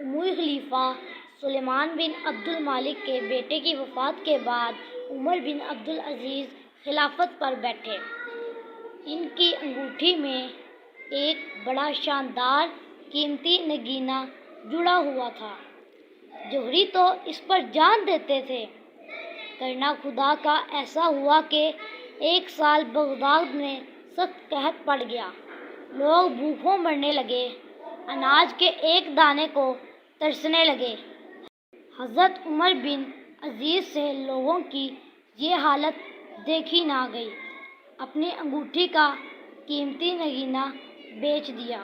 اموی خلیفہ سلیمان بن عبد الملک کے بیٹے کی وفات کے بعد عمر بن عبد العزیز خلافت پر بیٹھے۔ ان کی انگوٹھی میں ایک بڑا شاندار قیمتی نگینہ جڑا ہوا تھا۔ جوہری تو اس پر جان دیتے تھے۔ کرنا خدا کا ایسا ہوا کہ ایک سال بغداد میں سخت قحط پڑ گیا۔ لوگ بھوکوں مرنے لگے، اناج کے ایک دانے کو ترسنے لگے۔ حضرت عمر بن عزیز سے لوگوں کی یہ حالت دیکھی نہ گئی۔ اپنی انگوٹھی کا قیمتی نگینہ بیچ دیا۔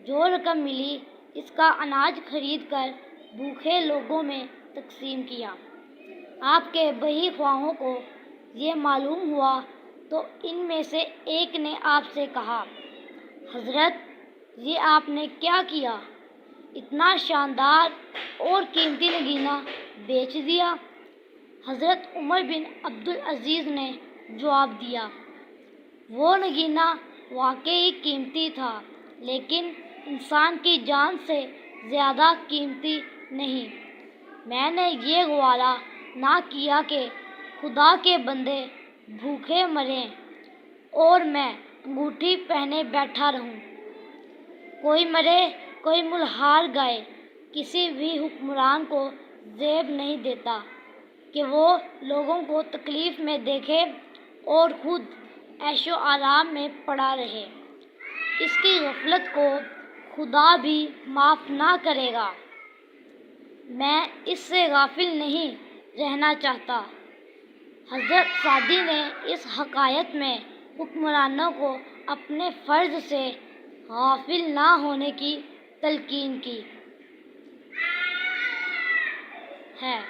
جو رقم ملی اس کا اناج خرید کر بھوکے لوگوں میں تقسیم کیا۔ آپ کے بہی خواہوں کو یہ معلوم ہوا تو ان میں سے ایک نے آپ سے کہا، حضرت یہ آپ نے کیا کیا؟ اتنا شاندار اور قیمتی نگینہ بیچ دیا۔ حضرت عمر بن عبد العزیز نے جواب دیا، وہ نگینہ واقعی قیمتی تھا لیکن انسان کی جان سے زیادہ قیمتی نہیں۔ میں نے یہ گوارا نہ کیا کہ خدا کے بندے بھوکے مریں اور میں انگوٹھی پہنے بیٹھا رہوں۔ کوئی مرے کوئی ملحار گائے، کسی بھی حکمران کو زیب نہیں دیتا کہ وہ لوگوں کو تکلیف میں دیکھے اور خود عیش و آرام میں پڑا رہے۔ اس کی غفلت کو خدا بھی معاف نہ کرے گا۔ میں اس سے غافل نہیں رہنا چاہتا۔ حضرت سعدی نے اس حکایت میں حکمرانوں کو اپنے فرض سے غافل نہ ہونے کی تلقین کی ہے۔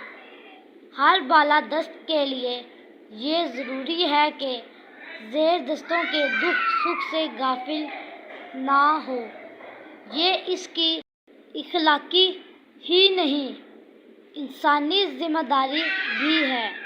ہر بالادست کے لیے یہ ضروری ہے کہ زیر دستوں کے دکھ سکھ سے غافل نہ ہو۔ یہ اس کی اخلاقی ہی نہیں، انسانی ذمہ داری بھی ہے۔